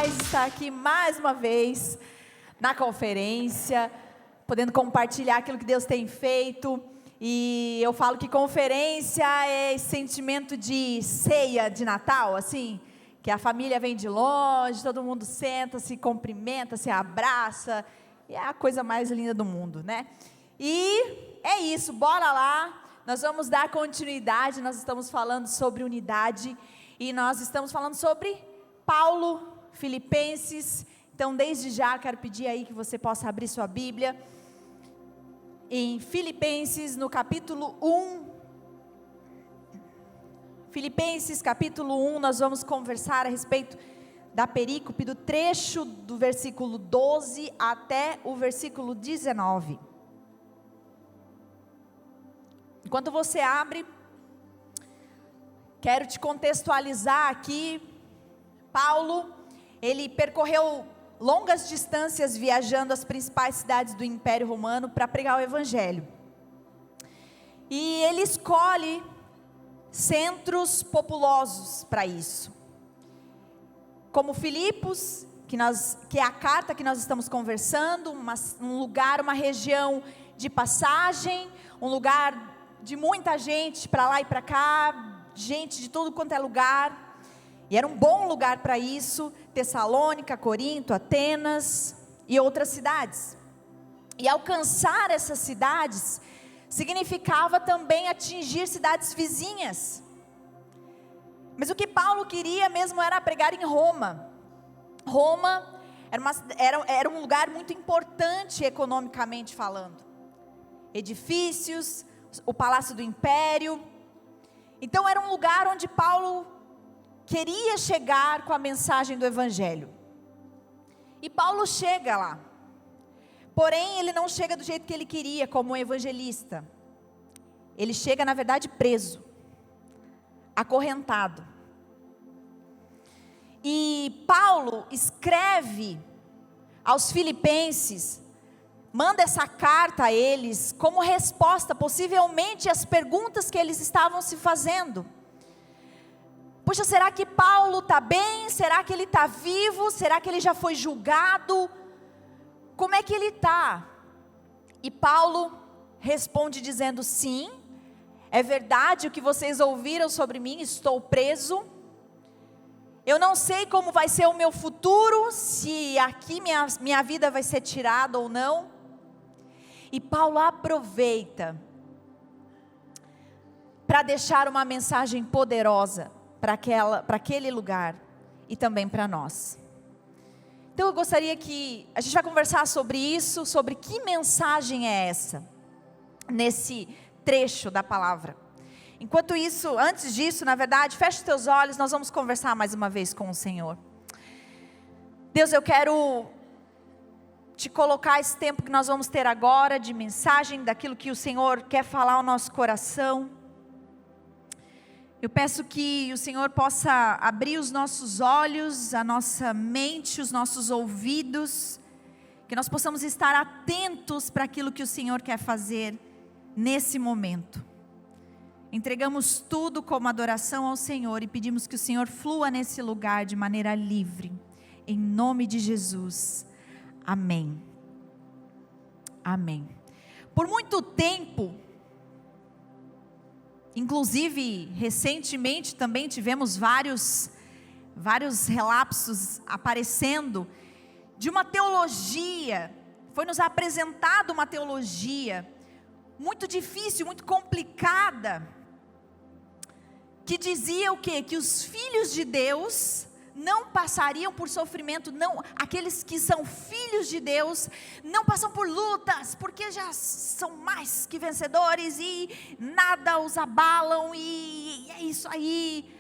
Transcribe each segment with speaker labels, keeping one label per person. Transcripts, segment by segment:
Speaker 1: demais estar aqui mais uma vez na conferência, podendo compartilhar aquilo que Deus tem feito. E eu falo que conferência é esse sentimento de ceia de Natal, assim, que a família vem de longe, todo mundo senta, se cumprimenta, se abraça, e é a coisa mais linda do mundo, né? E é isso, bora lá, nós vamos dar continuidade. Nós estamos falando sobre unidade, e nós estamos falando sobre Paulo, Filipenses. Então desde já quero pedir aí que você possa abrir sua Bíblia, em Filipenses no capítulo 1, Filipenses capítulo 1, nós vamos conversar a respeito da perícope, do trecho do versículo 12 até o versículo 19. Enquanto você abre, quero te contextualizar aqui. Paulo, ele percorreu longas distâncias viajando as principais cidades do Império Romano para pregar o Evangelho. E ele escolhe centros populosos para isso, como Filipos, que é a carta que nós estamos conversando, um lugar, uma região de passagem, um lugar de muita gente para lá e para cá, gente de tudo quanto é lugar, e era um bom lugar para isso. Tessalônica, Corinto, Atenas e outras cidades. E alcançar essas cidades significava também atingir cidades vizinhas. Mas o que Paulo queria mesmo era pregar em Roma. Roma era um lugar muito importante economicamente falando. Edifícios, o Palácio do Império. Então era um lugar onde Paulo queria chegar com a mensagem do Evangelho. E Paulo chega lá. Porém, ele não chega do jeito que ele queria, como um evangelista. Ele chega, na verdade, preso, acorrentado. E Paulo escreve aos filipenses, manda essa carta a eles, como resposta, possivelmente, às perguntas que eles estavam se fazendo. Puxa, será que Paulo está bem? Será que ele está vivo? Será que ele já foi julgado? Como é que ele está? E Paulo responde dizendo: sim, é verdade o que vocês ouviram sobre mim, estou preso. Eu não sei como vai ser o meu futuro, se aqui minha vida vai ser tirada ou não. E Paulo aproveita para deixar uma mensagem poderosa para aquele lugar e também para nós. Então eu gostaria que a gente vai conversar sobre isso, sobre que mensagem é essa, nesse trecho da palavra. Enquanto isso, antes disso, na verdade, feche os teus olhos, nós vamos conversar mais uma vez com o Senhor. Deus, eu quero te colocar esse tempo que nós vamos ter agora, de mensagem, daquilo que o Senhor quer falar ao nosso coração. Eu peço que o Senhor possa abrir os nossos olhos, a nossa mente, os nossos ouvidos, que nós possamos estar atentos para aquilo que o Senhor quer fazer nesse momento. Entregamos tudo como adoração ao Senhor e pedimos que o Senhor flua nesse lugar de maneira livre, em nome de Jesus. Amém. Amém. Por muito tempo, inclusive recentemente também tivemos vários relapsos aparecendo de uma teologia. Foi nos apresentado uma teologia muito difícil, muito complicada, que dizia o quê? Que os filhos de Deus não passariam por sofrimento, não, aqueles que são filhos de Deus não passam por lutas, porque já são mais que vencedores e nada os abalam, e é isso aí.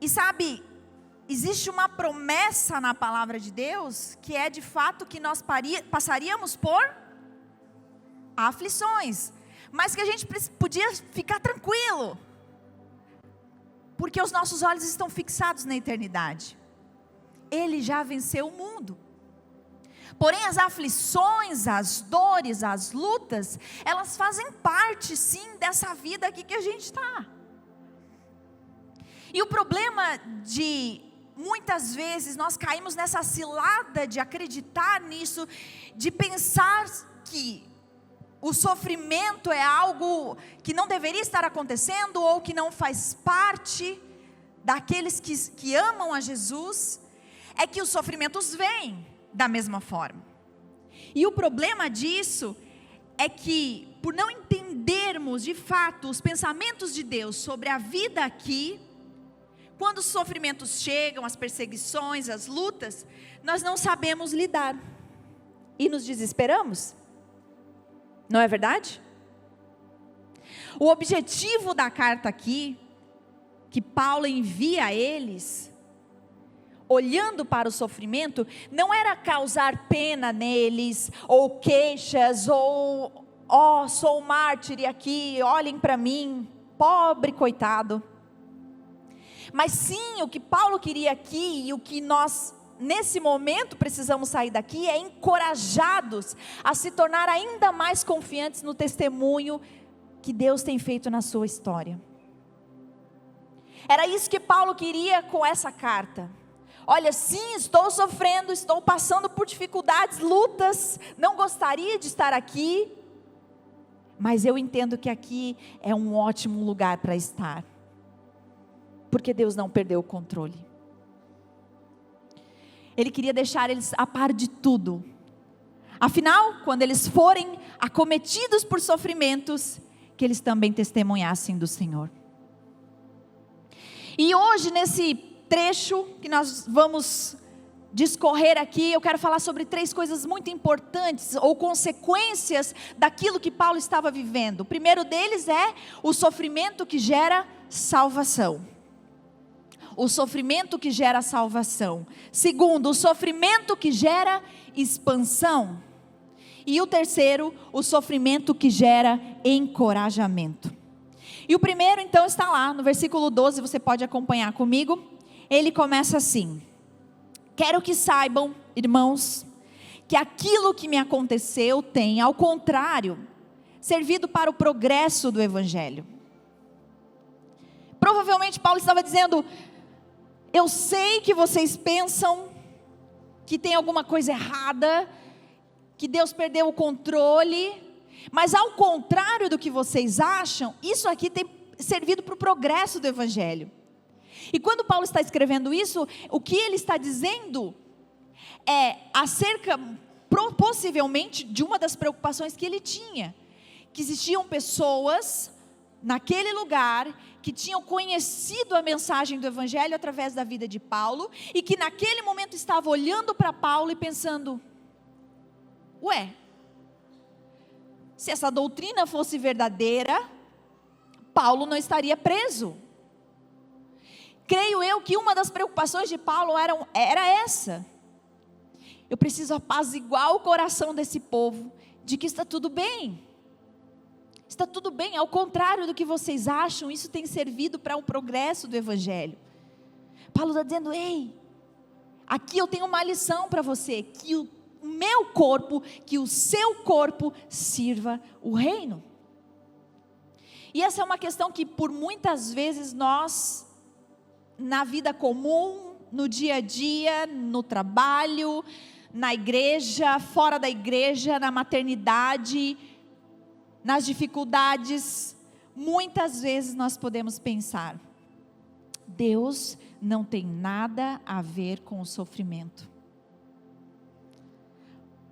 Speaker 1: E sabe, existe uma promessa na palavra de Deus, que é de fato que nós passaríamos por aflições, mas que a gente podia ficar tranquilo, porque os nossos olhos estão fixados na eternidade. Ele já venceu o mundo. Porém, as aflições, as dores, as lutas, elas fazem parte, sim, dessa vida aqui que a gente está. E o problema de muitas vezes nós caímos nessa cilada de acreditar nisso, de pensar que o sofrimento é algo que não deveria estar acontecendo, ou que não faz parte daqueles que amam a Jesus, é que os sofrimentos vêm da mesma forma. E o problema disso é que, por não entendermos de fato os pensamentos de Deus sobre a vida aqui, quando os sofrimentos chegam, as perseguições, as lutas, nós não sabemos lidar e nos desesperamos. Não é verdade? O objetivo da carta aqui, que Paulo envia a eles, olhando para o sofrimento, não era causar pena neles, ou queixas, ou sou um mártir aqui, olhem para mim, pobre coitado. Mas sim, o que Paulo queria aqui, e o que nós nesse momento precisamos sair daqui, é encorajados a se tornar ainda mais confiantes no testemunho que Deus tem feito na sua história. Era isso que Paulo queria com essa carta. Olha, sim, estou sofrendo, estou passando por dificuldades, lutas, não gostaria de estar aqui, mas eu entendo que aqui é um ótimo lugar para estar, porque Deus não perdeu o controle. Ele queria deixar eles a par de tudo. Afinal, quando eles forem acometidos por sofrimentos, que eles também testemunhassem do Senhor. E hoje, nesse trecho que nós vamos discorrer aqui, eu quero falar sobre 3 coisas muito importantes, ou consequências daquilo que Paulo estava vivendo. O primeiro deles é o sofrimento que gera salvação. O sofrimento que gera salvação. Segundo, o sofrimento que gera expansão. E o terceiro, o sofrimento que gera encorajamento. E o primeiro então está lá no versículo 12, você pode acompanhar comigo. Ele começa assim: quero que saibam, irmãos, que aquilo que me aconteceu tem, ao contrário, servido para o progresso do Evangelho. Provavelmente Paulo estava dizendo: eu sei que vocês pensam que tem alguma coisa errada, que Deus perdeu o controle, mas ao contrário do que vocês acham, isso aqui tem servido para o progresso do Evangelho. E quando Paulo está escrevendo isso, o que ele está dizendo é acerca, possivelmente, de uma das preocupações que ele tinha, que existiam pessoas naquele lugar que tinham conhecido a mensagem do Evangelho através da vida de Paulo, e que naquele momento estavam olhando para Paulo e pensando: ué, se essa doutrina fosse verdadeira, Paulo não estaria preso. Creio eu que uma das preocupações de Paulo era essa: eu preciso apaziguar o coração desse povo, de que está tudo bem. Está tudo bem, ao contrário do que vocês acham, isso tem servido para o progresso do Evangelho. Paulo está dizendo: ei, aqui eu tenho uma lição para você, que o meu corpo, que o seu corpo sirva o reino. E essa é uma questão que por muitas vezes nós, na vida comum, no dia a dia, no trabalho, na igreja, fora da igreja, na maternidade, nas dificuldades, muitas vezes nós podemos pensar: Deus não tem nada a ver com o sofrimento.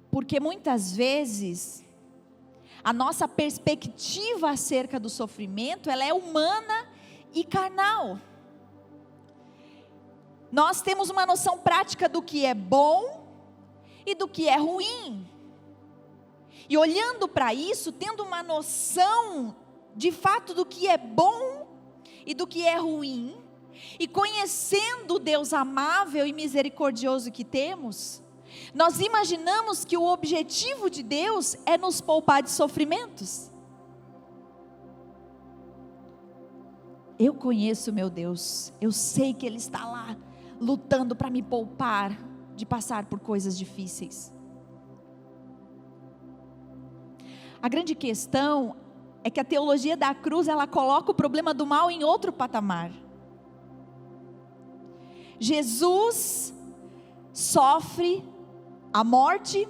Speaker 1: Porque muitas vezes a nossa perspectiva acerca do sofrimento, ela é humana e carnal. Nós temos uma noção prática do que é bom e do que é ruim. E olhando para isso, tendo uma noção de fato do que é bom e do que é ruim, e conhecendo o Deus amável e misericordioso que temos, nós imaginamos que o objetivo de Deus é nos poupar de sofrimentos. Eu conheço meu Deus, eu sei que Ele está lá, lutando para me poupar de passar por coisas difíceis. A grande questão é que a teologia da cruz, ela coloca o problema do mal em outro patamar. Jesus sofre a morte,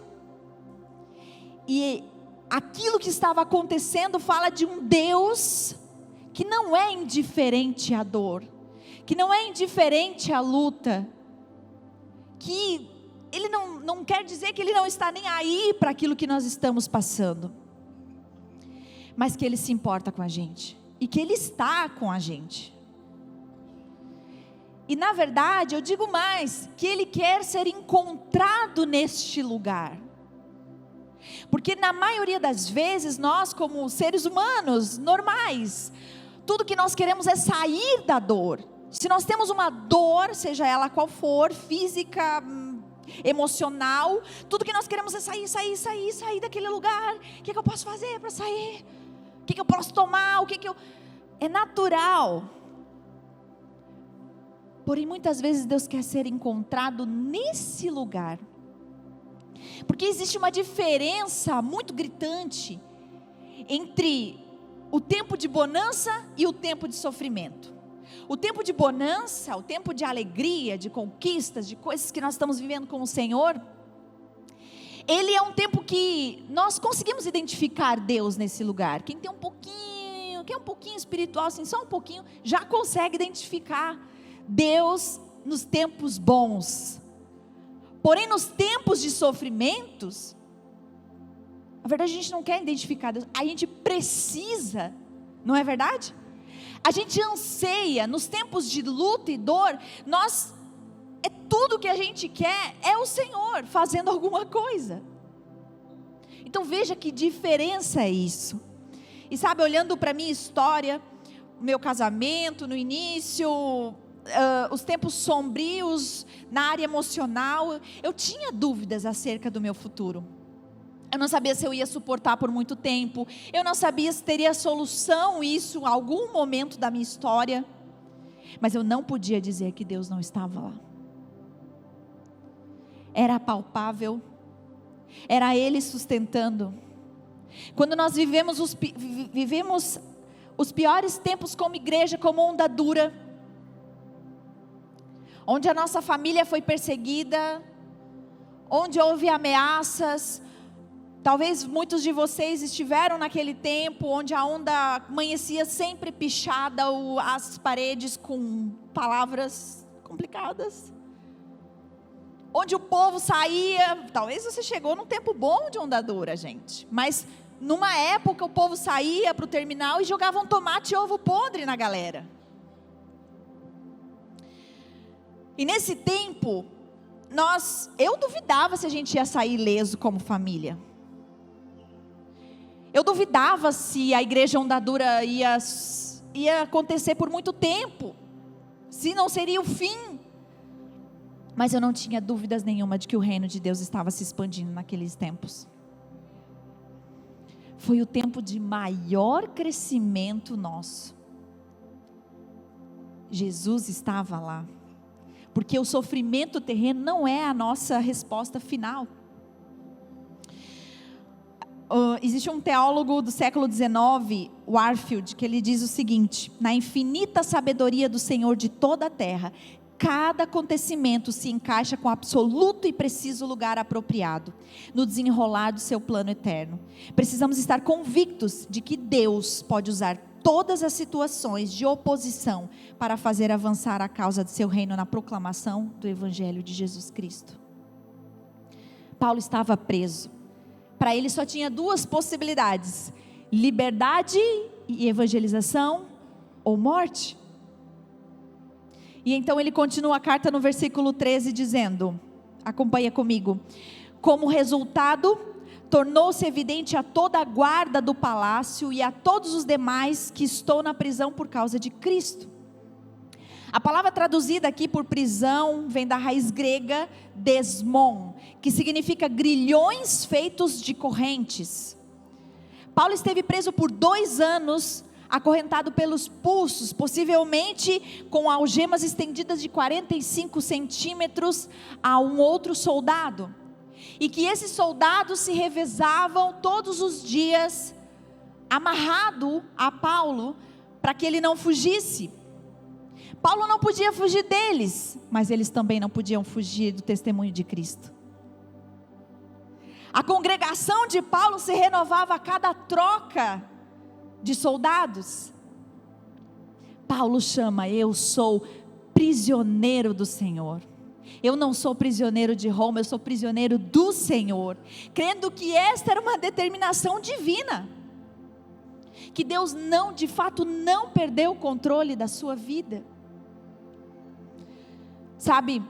Speaker 1: e aquilo que estava acontecendo fala de um Deus que não é indiferente à dor, que não é indiferente à luta, que Ele não quer dizer que Ele não está nem aí para aquilo que nós estamos passando, mas que Ele se importa com a gente, e que Ele está com a gente. E na verdade, eu digo mais, que Ele quer ser encontrado neste lugar. Porque na maioria das vezes, nós como seres humanos, normais, tudo que nós queremos é sair da dor. Se nós temos uma dor, seja ela qual for, física, emocional, tudo que nós queremos é sair daquele lugar. O que eu posso fazer para sair? O que eu posso tomar? É natural. Porém, muitas vezes Deus quer ser encontrado nesse lugar, porque existe uma diferença muito gritante entre o tempo de bonança e o tempo de sofrimento. O tempo de bonança, o tempo de alegria, de conquistas, de coisas que nós estamos vivendo com o Senhor, ele é um tempo que nós conseguimos identificar Deus nesse lugar. Quem tem quem é um pouquinho espiritual, assim, só um pouquinho, já consegue identificar Deus nos tempos bons. Porém, nos tempos de sofrimentos, na verdade a gente não quer identificar Deus, a gente precisa, não é verdade? A gente anseia, nos tempos de luta e dor, tudo que a gente quer é o Senhor fazendo alguma coisa. Então veja que diferença é isso. E sabe, olhando para a minha história, o meu casamento no início, os tempos sombrios na área emocional, eu tinha dúvidas acerca do meu futuro. Eu não sabia se eu ia suportar por muito tempo, eu não sabia se teria solução isso em algum momento da minha história, mas eu não podia dizer que Deus não estava lá. Era palpável, era Ele sustentando. Quando nós vivemos os piores tempos como igreja, como onda dura, onde a nossa família foi perseguida, onde houve ameaças, talvez muitos de vocês estiveram naquele tempo, onde a onda amanhecia sempre pichada, as paredes com palavras complicadas, onde o povo saía, talvez você chegou num tempo bom de onda dura, gente, mas numa época o povo saía para o terminal e jogavam tomate e ovo podre na galera. E nesse tempo, eu duvidava se a gente ia sair ileso como família. Eu duvidava se a igreja onda dura ia acontecer por muito tempo, se não seria o fim. Mas eu não tinha dúvidas nenhuma de que o reino de Deus estava se expandindo naqueles tempos. Foi o tempo de maior crescimento nosso. Jesus estava lá. Porque o sofrimento terreno não é a nossa resposta final. Existe um teólogo do século XIX, Warfield, que ele diz o seguinte: na infinita sabedoria do Senhor de toda a terra, cada acontecimento se encaixa com absoluto e preciso lugar apropriado, no desenrolar do seu plano eterno. Precisamos estar convictos de que Deus pode usar todas as situações de oposição para fazer avançar a causa de seu reino na proclamação do Evangelho de Jesus Cristo. Paulo estava preso. Para ele só tinha duas possibilidades: liberdade e evangelização, ou morte. E então ele continua a carta no versículo 13 dizendo, acompanha comigo: como resultado, tornou-se evidente a toda a guarda do palácio e a todos os demais que estou na prisão por causa de Cristo. A palavra traduzida aqui por prisão vem da raiz grega desmon, que significa grilhões feitos de correntes. Paulo esteve preso por 2 anos, acorrentado pelos pulsos, possivelmente com algemas estendidas de 45 centímetros a um outro soldado. E que esses soldados se revezavam todos os dias, amarrado a Paulo, para que ele não fugisse. Paulo não podia fugir deles, mas eles também não podiam fugir do testemunho de Cristo. A congregação de Paulo se renovava a cada troca de soldados. Paulo chama: eu sou prisioneiro do Senhor. Eu não sou prisioneiro de Roma, eu sou prisioneiro do Senhor, crendo que esta era uma determinação divina, que Deus de fato não perdeu o controle da sua vida. Sabe,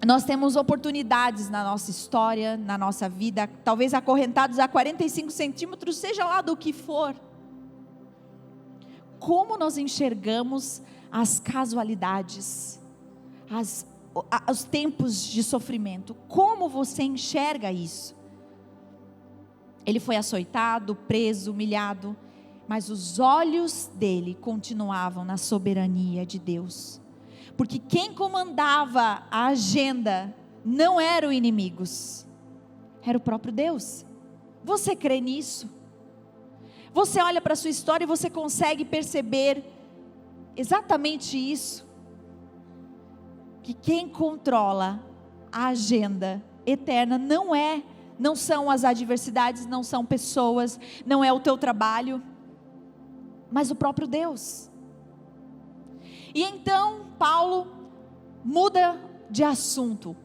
Speaker 1: nós temos oportunidades na nossa história, na nossa vida, talvez acorrentados a 45 centímetros, seja lá do que for. Como nós enxergamos as casualidades, os tempos de sofrimento? Como você enxerga isso? Ele foi açoitado, preso, humilhado, mas os olhos dele continuavam na soberania de Deus, porque quem comandava a agenda não eram inimigos, era o próprio Deus. Você crê nisso? Você olha para a sua história e você consegue perceber exatamente isso, que quem controla a agenda eterna não são as adversidades, não são pessoas, não é o teu trabalho, mas o próprio Deus. E então Paulo muda de assunto.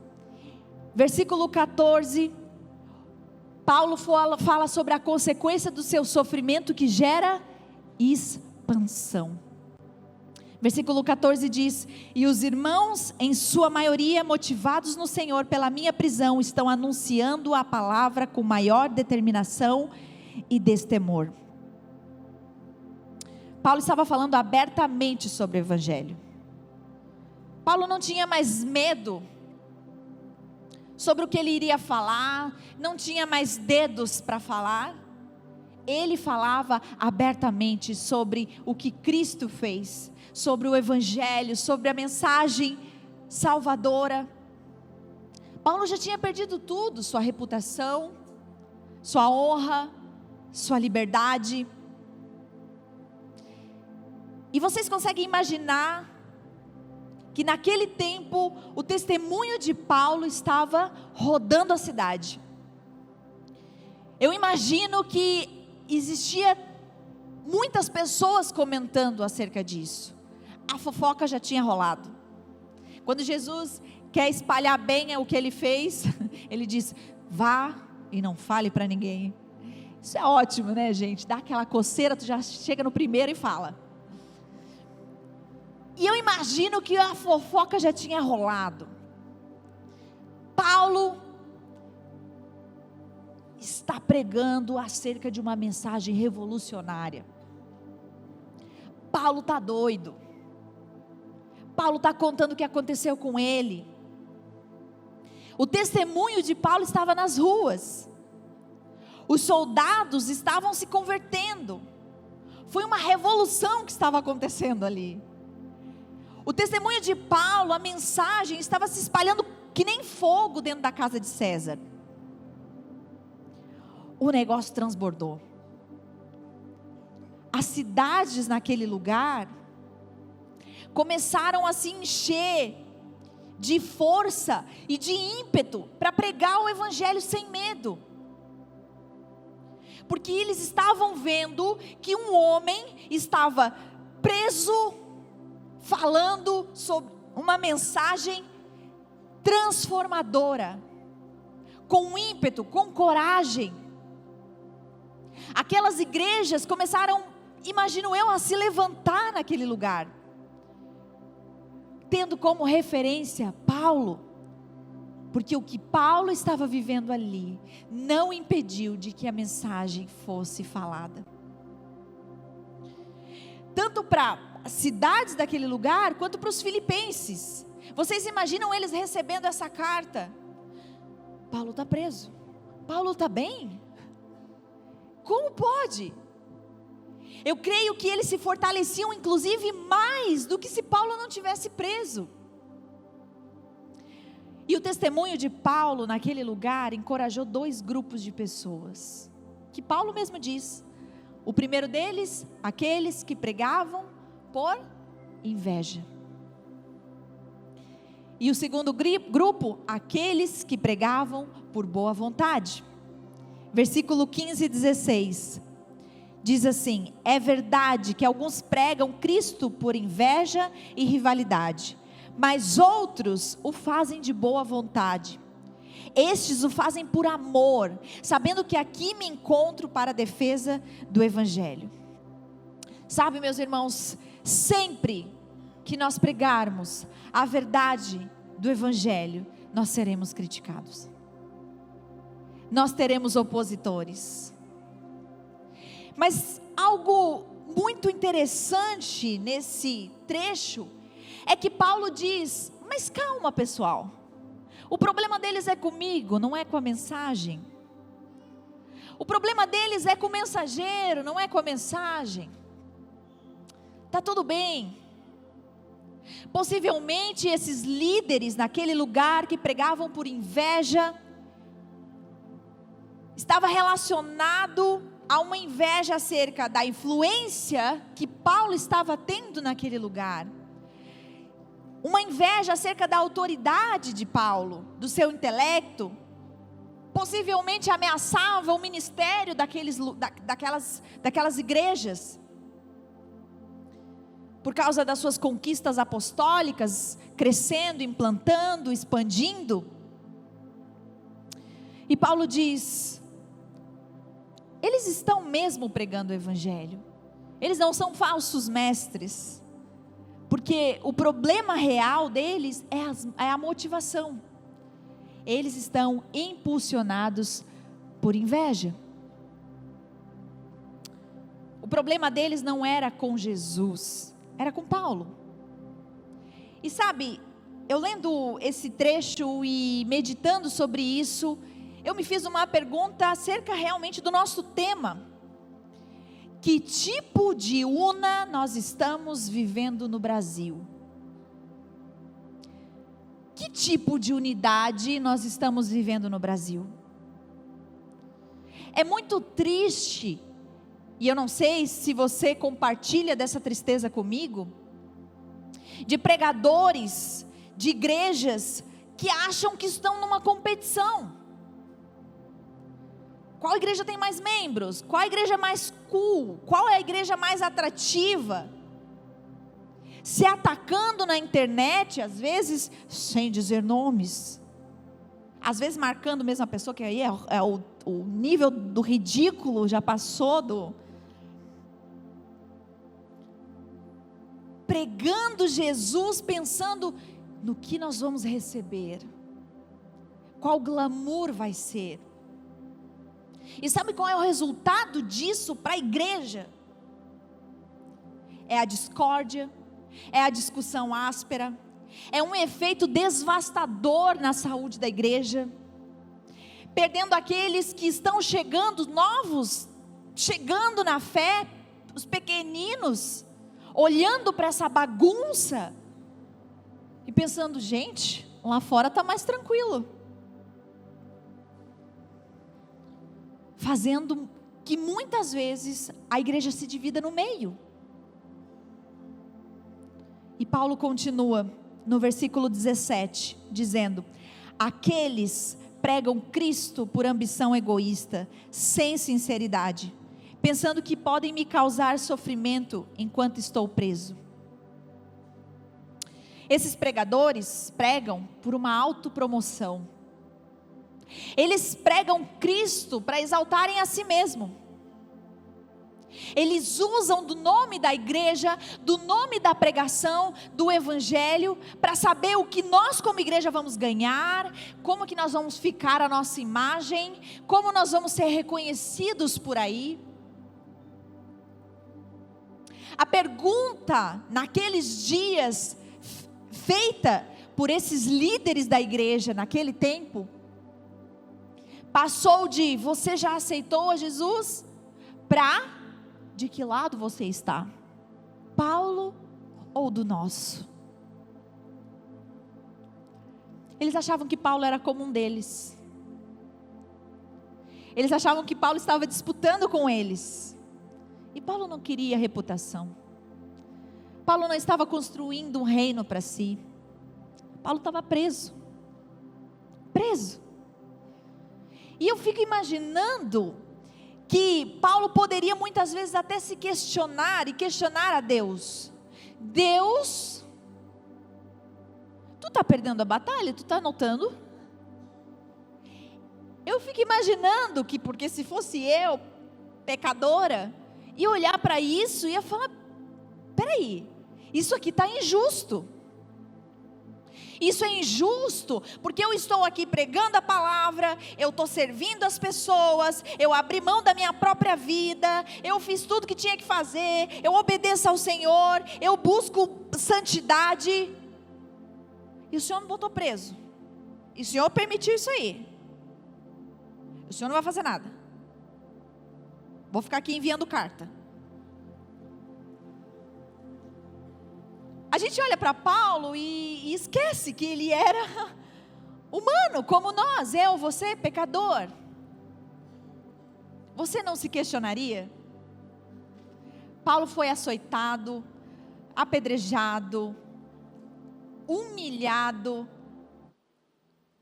Speaker 1: Versículo 14, Paulo fala sobre a consequência do seu sofrimento, que gera expansão. Versículo 14 diz: e os irmãos, em sua maioria motivados no Senhor pela minha prisão, estão anunciando a palavra com maior determinação e destemor. Paulo estava falando abertamente sobre o Evangelho. Paulo não tinha mais medo sobre o que ele iria falar, não tinha mais dedos para falar. Ele falava abertamente sobre o que Cristo fez, sobre o Evangelho, sobre a mensagem salvadora. Paulo já tinha perdido tudo: sua reputação, sua honra, sua liberdade. E vocês conseguem imaginar que naquele tempo o testemunho de Paulo estava rodando a cidade. Eu imagino que existia muitas pessoas comentando acerca disso. A fofoca já tinha rolado. Quando Jesus quer espalhar bem o que ele fez, ele diz: vá e não fale para ninguém. Isso é ótimo, né, gente? Dá aquela coceira, tu já chega no primeiro e fala. E eu imagino que a fofoca já tinha rolado. Paulo está pregando acerca de uma mensagem revolucionária. Paulo está doido. Paulo está contando o que aconteceu com ele. O testemunho de Paulo estava nas ruas. Os soldados estavam se convertendo. Foi uma revolução que estava acontecendo ali. O testemunho de Paulo, a mensagem estava se espalhando que nem fogo dentro da casa de César. O negócio transbordou. As cidades naquele lugar começaram a se encher de força e de ímpeto para pregar o Evangelho sem medo. Porque eles estavam vendo que um homem estava preso, falando sobre uma mensagem transformadora, com ímpeto, com coragem. Aquelas igrejas começaram, imagino eu, a se levantar naquele lugar, tendo como referência Paulo, porque o que Paulo estava vivendo ali não impediu de que a mensagem fosse falada, tanto para as cidades daquele lugar, quanto para os filipenses. Vocês imaginam eles recebendo essa carta? Paulo está preso, Paulo está bem? Como pode? Eu creio que eles se fortaleciam inclusive mais do que se Paulo não tivesse preso. E o testemunho de Paulo naquele lugar encorajou dois grupos de pessoas, que Paulo mesmo diz. O primeiro deles, aqueles que pregavam por inveja. E o segundo grupo, aqueles que pregavam por boa vontade. Versículo 15 e 16. Diz assim: é verdade que alguns pregam Cristo por inveja e rivalidade, mas outros o fazem de boa vontade. Estes o fazem por amor, sabendo que aqui me encontro para a defesa do Evangelho. Sabe, meus irmãos, sempre que nós pregarmos a verdade do Evangelho, nós seremos criticados. Nós teremos opositores. Mas algo muito interessante nesse trecho é que Paulo diz: mas calma, pessoal, o problema deles é comigo, não é com a mensagem. O problema deles é com o mensageiro, não é com a mensagem. Tá tudo bem. Possivelmente esses líderes naquele lugar que pregavam por inveja, estava relacionado a uma inveja acerca da influência que Paulo estava tendo naquele lugar. Uma inveja acerca da autoridade de Paulo, do seu intelecto. Possivelmente ameaçava o ministério daquelas igrejas. Por causa das suas conquistas apostólicas, crescendo, implantando, expandindo. E Paulo diz: eles estão mesmo pregando o Evangelho. Eles não são falsos mestres. Porque o problema real deles é a motivação. Eles estão impulsionados por inveja. O problema deles não era com Jesus, era com Paulo. E sabe, eu lendo esse trecho e meditando sobre isso, eu me fiz uma pergunta acerca realmente do nosso tema. Que tipo de UNA nós estamos vivendo no Brasil? Que tipo de unidade nós estamos vivendo no Brasil? É muito triste, e eu não sei se você compartilha dessa tristeza comigo, de pregadores, de igrejas que acham que estão numa competição. Qual igreja tem mais membros? Qual a igreja mais cool? Qual é a igreja mais atrativa? Se atacando na internet, às vezes sem dizer nomes. Às vezes marcando mesmo a pessoa, que aí o nível do ridículo já passou do... Pregando Jesus, pensando no que nós vamos receber. Qual glamour vai ser? E sabe qual é o resultado disso para a igreja? É a discórdia, é a discussão áspera, é um efeito devastador na saúde da igreja, perdendo aqueles que estão chegando, novos, chegando na fé, os pequeninos, olhando para essa bagunça, e pensando: gente, lá fora está mais tranquilo. Fazendo que muitas vezes a igreja se divida no meio. E Paulo continua no versículo 17, dizendo: aqueles pregam Cristo por ambição egoísta, sem sinceridade, pensando que podem me causar sofrimento enquanto estou preso. Esses pregadores pregam por uma autopromoção. Eles pregam Cristo para exaltarem a si mesmo. Eles usam do nome da igreja, do nome da pregação, do evangelho, para saber o que nós como igreja vamos ganhar, como que nós vamos ficar a nossa imagem, como nós vamos ser reconhecidos por aí. A pergunta naqueles dias feita por esses líderes da igreja naquele tempo, passou de: você já aceitou a Jesus? Para: de que lado você está? Paulo ou do nosso? Eles achavam que Paulo era como um deles. Eles achavam que Paulo estava disputando com eles. E Paulo não queria reputação. Paulo não estava construindo um reino para si. Paulo estava preso. E eu fico imaginando que Paulo poderia muitas vezes até se questionar e questionar a Deus. Deus, tu está perdendo a batalha? Tu está notando? Eu fico imaginando que, porque se fosse eu, pecadora, ia olhar para isso e ia falar, peraí, isso aqui está injusto. Isso é injusto, porque eu estou aqui pregando a palavra, eu estou servindo as pessoas, eu abri mão da minha própria vida, eu fiz tudo que tinha que fazer, eu obedeço ao Senhor, eu busco santidade, e o Senhor me botou preso, e o Senhor permitiu isso aí, o Senhor não vai fazer nada, vou ficar aqui enviando carta. A gente olha para Paulo e esquece que ele era humano, como nós, eu, você, pecador. Você não se questionaria? Paulo foi açoitado, apedrejado, humilhado,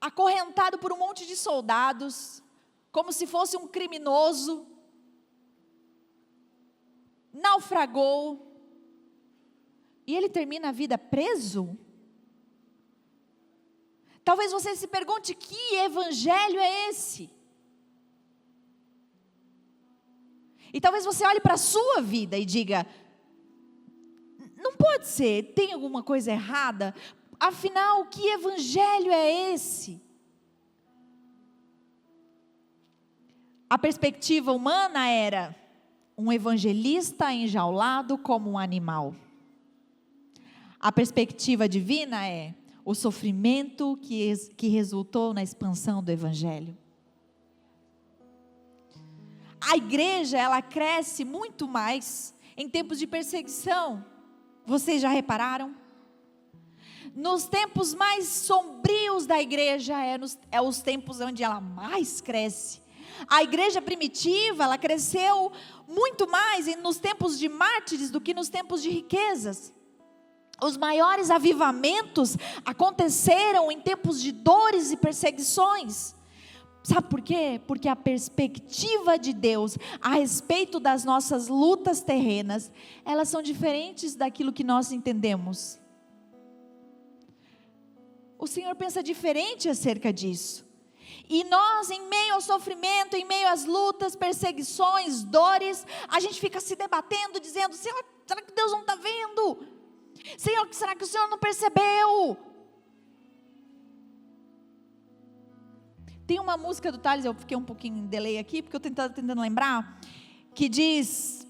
Speaker 1: acorrentado por um monte de soldados, como se fosse um criminoso, naufragou, e ele termina a vida preso? Talvez você se pergunte, que evangelho é esse? E talvez você olhe para a sua vida e diga, não pode ser, tem alguma coisa errada? Afinal, que evangelho é esse? A perspectiva humana era um evangelista enjaulado como um animal. A perspectiva divina é o sofrimento que resultou na expansão do evangelho. A igreja, ela cresce muito mais em tempos de perseguição. Vocês já repararam? Nos tempos mais sombrios da igreja, é os tempos onde ela mais cresce. A igreja primitiva, ela cresceu muito mais nos tempos de mártires do que nos tempos de riquezas. Os maiores avivamentos aconteceram em tempos de dores e perseguições. Sabe por quê? Porque a perspectiva de Deus a respeito das nossas lutas terrenas, elas são diferentes daquilo que nós entendemos. O Senhor pensa diferente acerca disso. E nós, em meio ao sofrimento, em meio às lutas, perseguições, dores, a gente fica se debatendo, dizendo, Senhor, será que Deus não está vendo? Senhor, será que o Senhor não percebeu? Tem uma música do Thales, eu fiquei um pouquinho em delay aqui, porque eu estou tentando lembrar, que diz,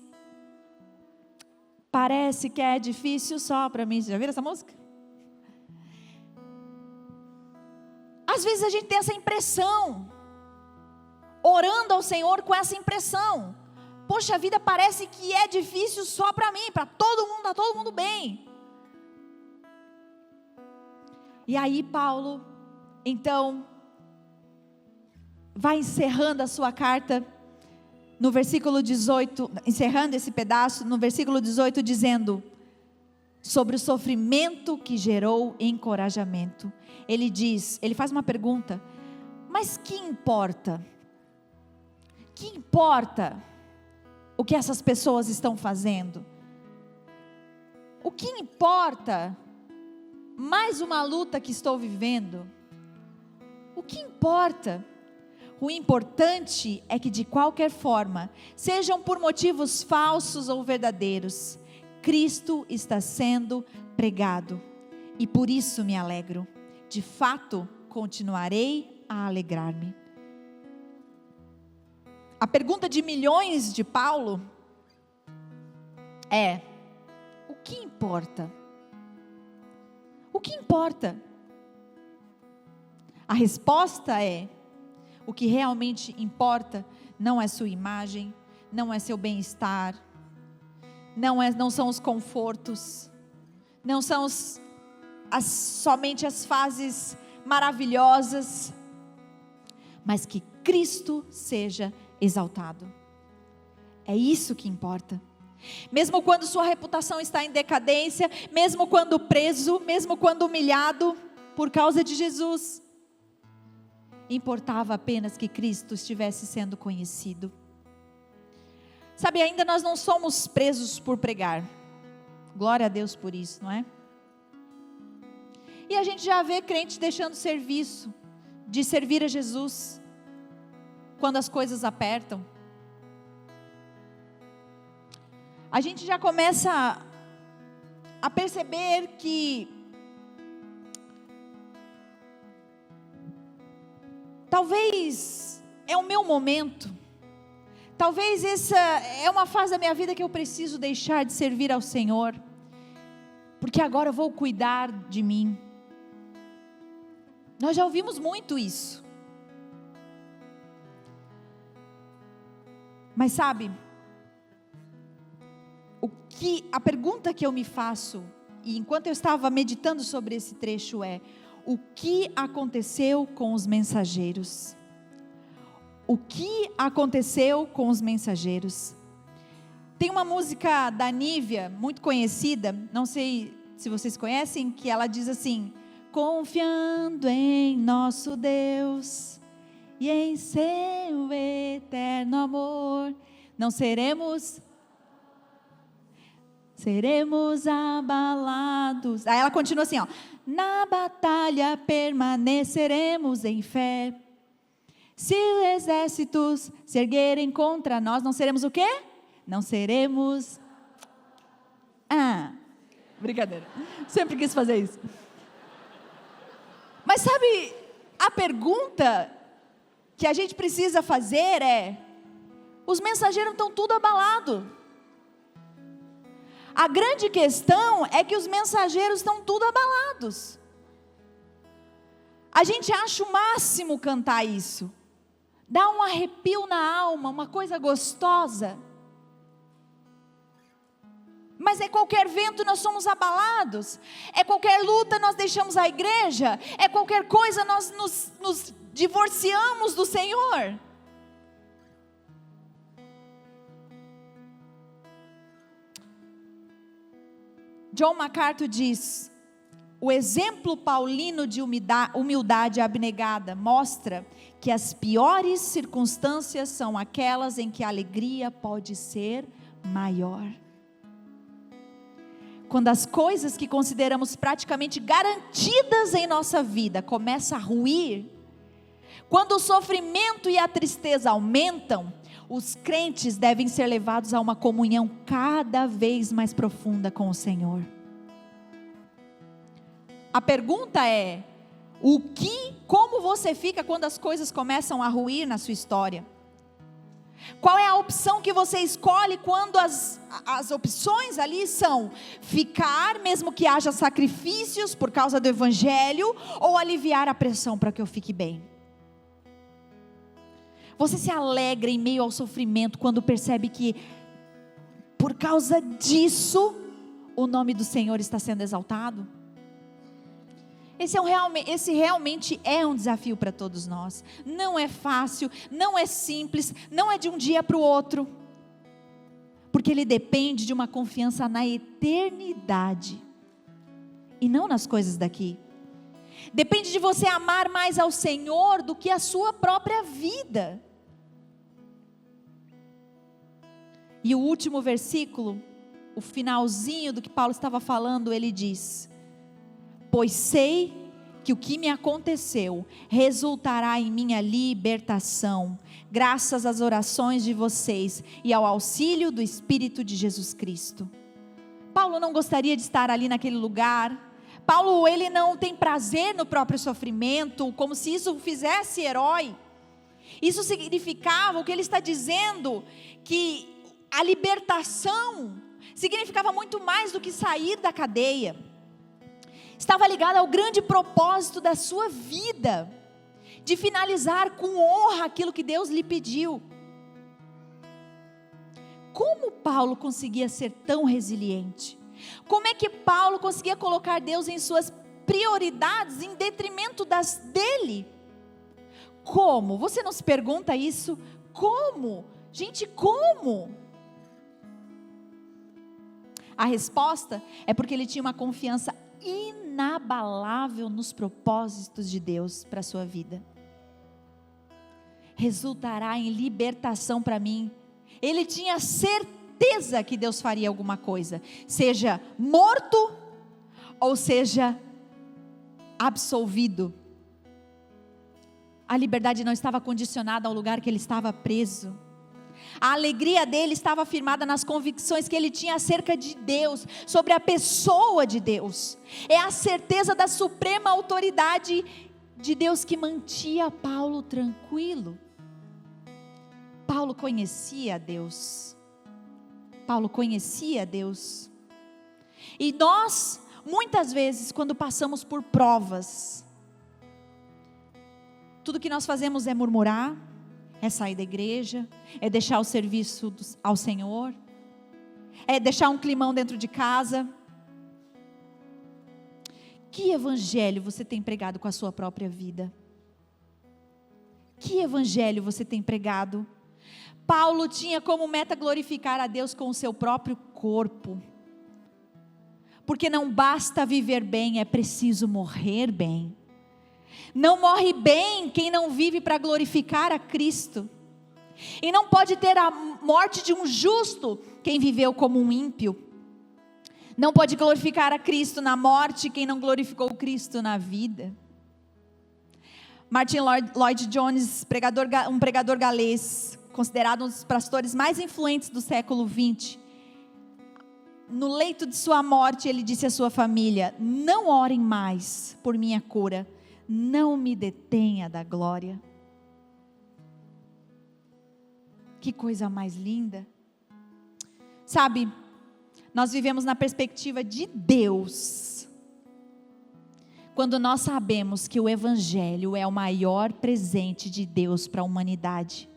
Speaker 1: parece que é difícil só para mim. Você já viram essa música? Às vezes a gente tem essa impressão, orando ao Senhor com essa impressão, poxa, a vida parece que é difícil só para mim, para todo mundo, está todo mundo bem. E aí Paulo, então, vai encerrando a sua carta, no versículo 18, encerrando esse pedaço, no versículo 18, dizendo, sobre o sofrimento que gerou encorajamento. Ele faz uma pergunta, mas que importa? Que importa o que essas pessoas estão fazendo? O que importa mais uma luta que estou vivendo? O que importa? O importante é que de qualquer forma, sejam por motivos falsos ou verdadeiros, Cristo está sendo pregado, e por isso me alegro. De fato, continuarei a alegrar-me. A pergunta de milhões de Paulo é: o que importa? O que importa? A resposta é: o que realmente importa não é sua imagem, não é seu bem-estar, não são os confortos, não são somente as fases maravilhosas, mas que Cristo seja exaltado. É isso que importa. Mesmo quando sua reputação está em decadência, mesmo quando preso, mesmo quando humilhado, por causa de Jesus. Importava apenas que Cristo estivesse sendo conhecido. Sabe, ainda nós não somos presos por pregar. Glória a Deus por isso, não é? E a gente já vê crente deixando serviço, de servir a Jesus, quando as coisas apertam. A gente já começa a perceber que talvez é o meu momento, talvez essa é uma fase da minha vida que eu preciso deixar de servir ao Senhor, porque agora eu vou cuidar de mim. Nós já ouvimos muito isso. Mas sabe, a pergunta que eu me faço, e enquanto eu estava meditando sobre esse trecho é: o que aconteceu com os mensageiros? O que aconteceu com os mensageiros? Tem uma música da Nívia, muito conhecida, não sei se vocês conhecem, que ela diz assim: confiando em nosso Deus e em seu eterno amor, não seremos abalados. Aí ela continua assim, ó: na batalha permaneceremos em fé. Se exércitos se erguerem contra nós, não seremos o quê? Não seremos... brincadeira. Sempre quis fazer isso. Mas sabe, a pergunta que a gente precisa fazer é: os mensageiros estão tudo abalados. A grande questão é que os mensageiros estão tudo abalados. A gente acha o máximo cantar isso. Dá um arrepio na alma, uma coisa gostosa. Mas é qualquer vento nós somos abalados. É qualquer luta nós deixamos a igreja. É qualquer coisa nós nos divorciamos do Senhor. John MacArthur diz: o exemplo paulino de humildade abnegada mostra que as piores circunstâncias são aquelas em que a alegria pode ser maior. Quando as coisas que consideramos praticamente garantidas em nossa vida começam a ruir, quando o sofrimento e a tristeza aumentam, os crentes devem ser levados a uma comunhão cada vez mais profunda com o Senhor. A pergunta é: como você fica quando as coisas começam a ruir na sua história? Qual é a opção que você escolhe quando as opções ali são ficar, mesmo que haja sacrifícios por causa do Evangelho, ou aliviar a pressão para que eu fique bem? Você se alegra em meio ao sofrimento quando percebe que, por causa disso, o nome do Senhor está sendo exaltado? Esse realmente é um desafio para todos nós. Não é fácil, não é simples, não é de um dia para o outro. Porque ele depende de uma confiança na eternidade e não nas coisas daqui. Depende de você amar mais ao Senhor do que a sua própria vida. E o último versículo, o finalzinho do que Paulo estava falando, ele diz: pois sei que o que me aconteceu resultará em minha libertação, graças às orações de vocês e ao auxílio do Espírito de Jesus Cristo. Paulo não gostaria de estar ali naquele lugar. Paulo, ele não tem prazer no próprio sofrimento, como se isso o fizesse herói. Isso significava, o que ele está dizendo, que a libertação significava muito mais do que sair da cadeia. Estava ligado ao grande propósito da sua vida, de finalizar com honra aquilo que Deus lhe pediu. Como Paulo conseguia ser tão resiliente? Como é que Paulo conseguia colocar Deus em suas prioridades, em detrimento das dele? Como? Você não se pergunta isso? Como? Gente, como? A resposta é porque ele tinha uma confiança inabalável nos propósitos de Deus para a sua vida. Resultará em libertação para mim. Ele tinha certeza que Deus faria alguma coisa, seja morto ou seja absolvido. A liberdade não estava condicionada ao lugar que ele estava preso. A alegria dele estava firmada nas convicções que ele tinha acerca de Deus, sobre a pessoa de Deus. É a certeza da suprema autoridade de Deus que mantinha Paulo tranquilo. Paulo conhecia Deus. Paulo conhecia Deus. E nós, muitas vezes, quando passamos por provas, tudo que nós fazemos é murmurar, é sair da igreja, é deixar o serviço ao Senhor, é deixar um climão dentro de casa. Que evangelho você tem pregado com a sua própria vida? Que evangelho você tem pregado? Paulo tinha como meta glorificar a Deus com o seu próprio corpo. Porque não basta viver bem, é preciso morrer bem. Não morre bem quem não vive para glorificar a Cristo. E não pode ter a morte de um justo quem viveu como um ímpio. Não pode glorificar a Cristo na morte quem não glorificou Cristo na vida. Martin Lloyd-Jones, um pregador galês, considerado um dos pastores mais influentes do século XX, no leito de sua morte, ele disse à sua família: não orem mais por minha cura, não me detenha da glória. Que coisa mais linda. Sabe, nós vivemos na perspectiva de Deus, quando nós sabemos que o Evangelho é o maior presente de Deus para a humanidade.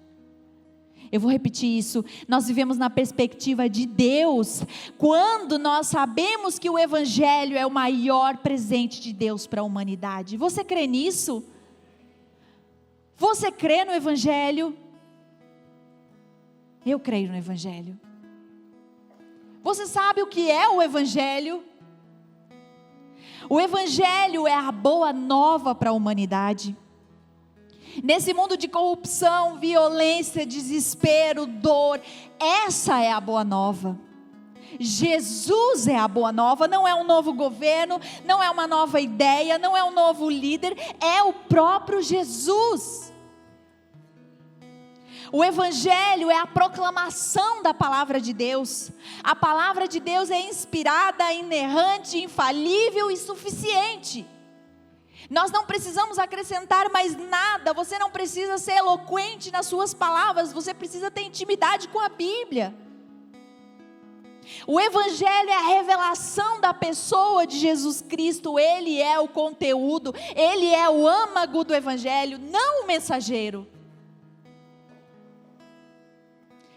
Speaker 1: Eu vou repetir isso, nós vivemos na perspectiva de Deus, quando nós sabemos que o Evangelho é o maior presente de Deus para a humanidade. Você crê nisso? Você crê no Evangelho? Eu creio no Evangelho. Você sabe o que é o Evangelho? O Evangelho é a boa nova para a humanidade. Nesse mundo de corrupção, violência, desespero, dor, essa é a boa nova. Jesus é a boa nova, não é um novo governo, não é uma nova ideia, não é um novo líder, é o próprio Jesus. O Evangelho é a proclamação da palavra de Deus. A palavra de Deus é inspirada, inerrante, infalível e suficiente. Nós não precisamos acrescentar mais nada. Você não precisa ser eloquente nas suas palavras. Você precisa ter intimidade com a Bíblia. O Evangelho é a revelação da pessoa de Jesus Cristo. Ele é o conteúdo. Ele é o âmago do Evangelho, não o mensageiro.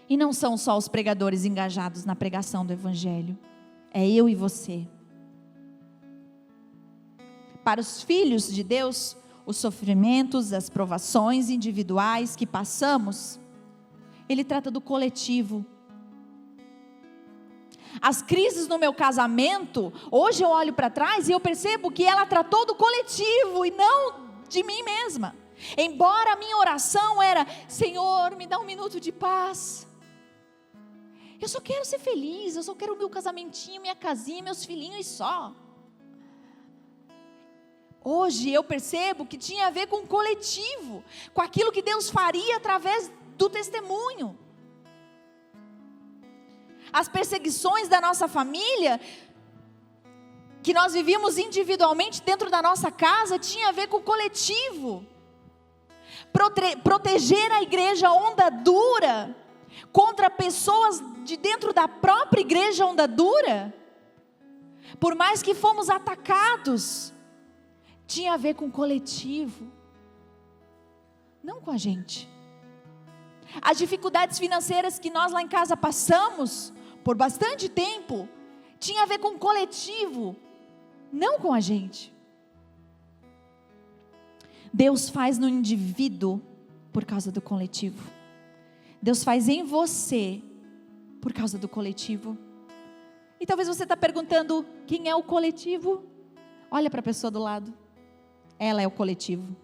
Speaker 1: E não são só os pregadores engajados na pregação do Evangelho. É eu e você. Para os filhos de Deus, os sofrimentos, as provações individuais que passamos, ele trata do coletivo. As crises no meu casamento, hoje eu olho para trás e eu percebo que ela tratou do coletivo e não de mim mesma. Embora a minha oração era: Senhor, me dá um minuto de paz. Eu só quero ser feliz, eu só quero o meu casamentinho, minha casinha, meus filhinhos e só. Hoje eu percebo que tinha a ver com o coletivo, com aquilo que Deus faria através do testemunho. As perseguições da nossa família, que nós vivíamos individualmente dentro da nossa casa, tinha a ver com o coletivo. Proteger a igreja onda dura contra pessoas de dentro da própria igreja onda dura, por mais que fomos atacados, tinha a ver com o coletivo, não com a gente. As dificuldades financeiras que nós lá em casa passamos por bastante tempo, tinha a ver com o coletivo, não com a gente. Deus faz no indivíduo por causa do coletivo. Deus faz em você por causa do coletivo. E talvez você está perguntando: quem é o coletivo? Olha para a pessoa do lado. Ela é o coletivo.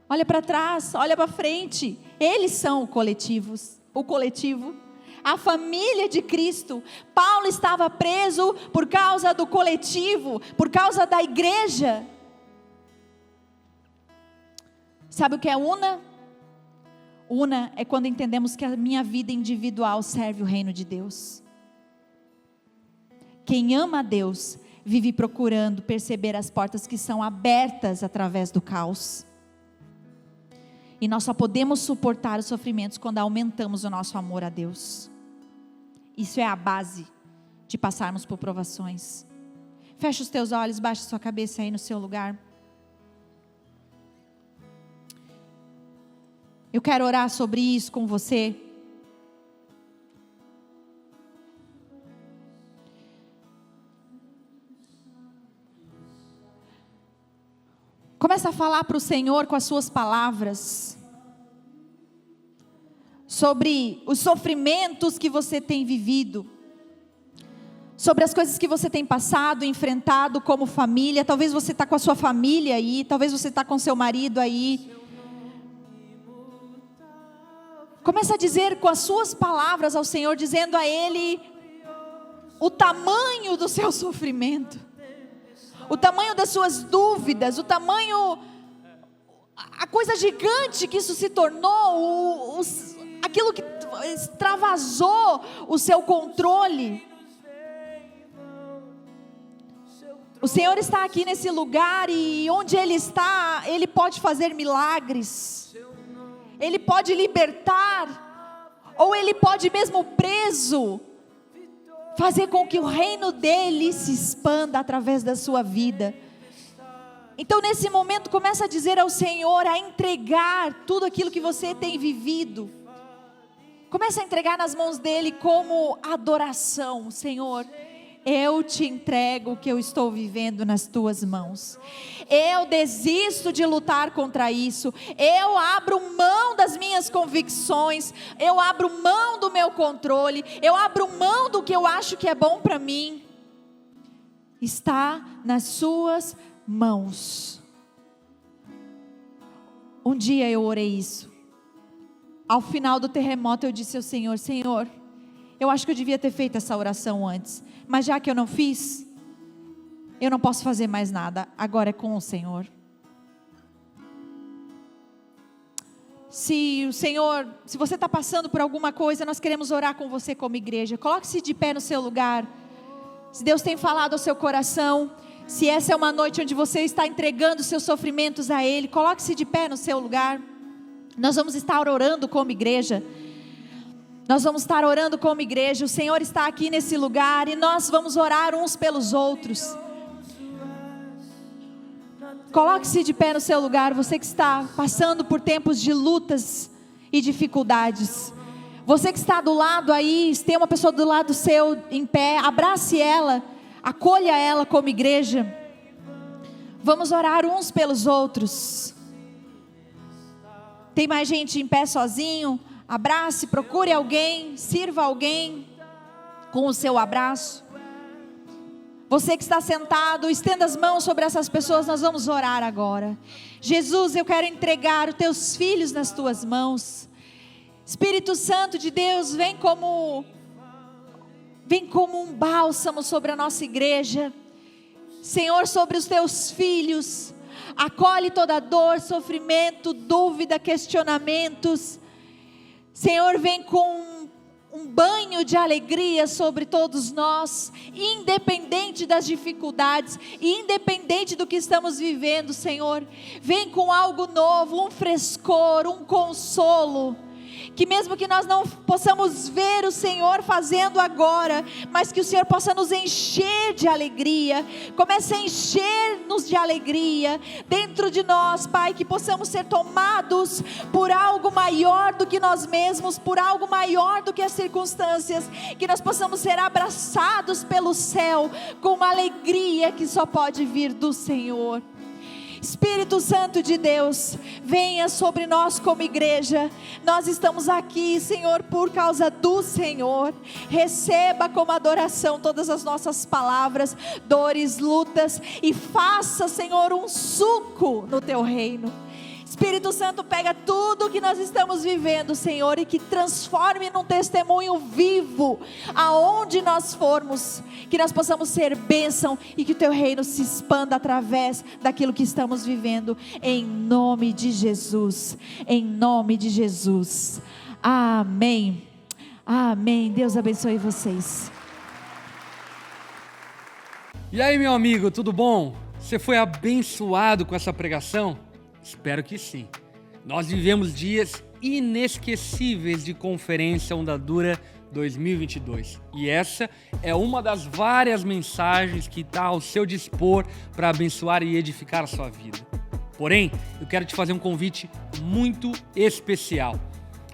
Speaker 1: Olha para trás, olha para frente. Eles são o coletivo. A família de Cristo. Paulo estava preso por causa do coletivo, por causa da igreja. Sabe o que é una? Una é quando entendemos que a minha vida individual serve o reino de Deus. Quem ama a Deus vive procurando perceber as portas que são abertas através do caos. E nós só podemos suportar os sofrimentos quando aumentamos o nosso amor a Deus. Isso é a base de passarmos por provações. Fecha os teus olhos, baixa sua cabeça aí no seu lugar. Eu quero orar sobre isso com você. Começa a falar para o Senhor com as suas palavras sobre os sofrimentos que você tem vivido, sobre as coisas que você tem passado, enfrentado como família. Talvez você está com a sua família aí, talvez você está com seu marido aí. Começa a dizer com as suas palavras ao Senhor, dizendo a Ele o tamanho do seu sofrimento, o tamanho das suas dúvidas, o tamanho, a coisa gigante que isso se tornou, aquilo que extravasou o seu controle. O Senhor está aqui nesse lugar e onde Ele está, Ele pode fazer milagres, Ele pode libertar, ou Ele pode mesmo preso, fazer com que o reino dEle se expanda através da sua vida. Então nesse momento começa a dizer ao Senhor, a entregar tudo aquilo que você tem vivido. Começa a entregar nas mãos dEle como adoração. Senhor, eu te entrego o que eu estou vivendo nas tuas mãos. Eu desisto de lutar contra isso. Eu abro mão das minhas convicções. Eu abro mão do meu controle. Eu abro mão do que eu acho que é bom para mim. Está nas suas mãos. Um dia eu orei isso. Ao final do terremoto eu disse ao Senhor, Senhor, eu acho que eu devia ter feito essa oração antes, mas já que eu não fiz, eu não posso fazer mais nada, agora é com o Senhor. Se você está passando por alguma coisa, nós queremos orar com você como igreja. Coloque-se de pé no seu lugar. Se Deus tem falado ao seu coração, se essa é uma noite onde você está entregando seus sofrimentos a Ele, coloque-se de pé no seu lugar. Nós vamos estar orando como igreja. Nós vamos estar orando como igreja. O Senhor está aqui nesse lugar e nós vamos orar uns pelos outros. Coloque-se de pé no seu lugar, você que está passando por tempos de lutas e dificuldades. Você que está do lado aí, se tem uma pessoa do lado seu em pé, abrace ela, acolha ela como igreja. Vamos orar uns pelos outros. Tem mais gente em pé sozinho? Abrace, procure alguém, sirva alguém com o seu abraço. Você que está sentado, estenda as mãos sobre essas pessoas, nós vamos orar agora. Jesus, eu quero entregar os teus filhos nas tuas mãos. Espírito Santo de Deus, vem como um bálsamo sobre a nossa igreja. Senhor, sobre os teus filhos, acolhe toda dor, sofrimento, dúvida, questionamentos. Senhor, vem com um banho de alegria sobre todos nós, independente das dificuldades, independente do que estamos vivendo, Senhor. Vem com algo novo, um frescor, um consolo. Que mesmo que nós não possamos ver o Senhor fazendo agora, mas que o Senhor possa nos encher de alegria. Comece a encher-nos de alegria dentro de nós, Pai, que possamos ser tomados por algo maior do que nós mesmos, por algo maior do que as circunstâncias, que nós possamos ser abraçados pelo céu com uma alegria que só pode vir do Senhor. Espírito Santo de Deus, venha sobre nós como igreja. Nós estamos aqui, Senhor, por causa do Senhor. Receba como adoração todas as nossas palavras, dores, lutas, e faça, Senhor, um suco no teu reino. Espírito Santo, pega tudo que nós estamos vivendo, Senhor, e que transforme num testemunho vivo, aonde nós formos, que nós possamos ser bênção e que o teu reino se expanda através daquilo que estamos vivendo, em nome de Jesus, em nome de Jesus, amém, amém. Deus abençoe vocês.
Speaker 2: E aí, meu amigo, tudo bom? Você foi abençoado com essa pregação? Espero que sim. Nós vivemos dias inesquecíveis de Conferência Onda Dura 2022. E essa é uma das várias mensagens que está ao seu dispor para abençoar e edificar a sua vida. Porém, eu quero te fazer um convite muito especial.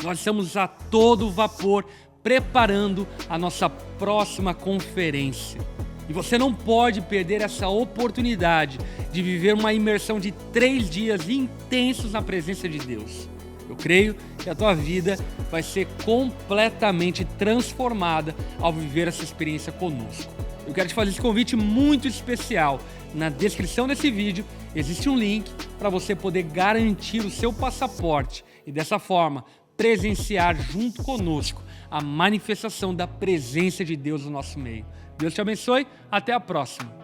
Speaker 2: Nós estamos a todo vapor preparando a nossa próxima conferência. E você não pode perder essa oportunidade de viver uma imersão de 3 dias intensos na presença de Deus. Eu creio que a tua vida vai ser completamente transformada ao viver essa experiência conosco. Eu quero te fazer esse convite muito especial. Na descrição desse vídeo existe um link para você poder garantir o seu passaporte e dessa forma presenciar junto conosco a manifestação da presença de Deus no nosso meio. Deus te abençoe, até a próxima.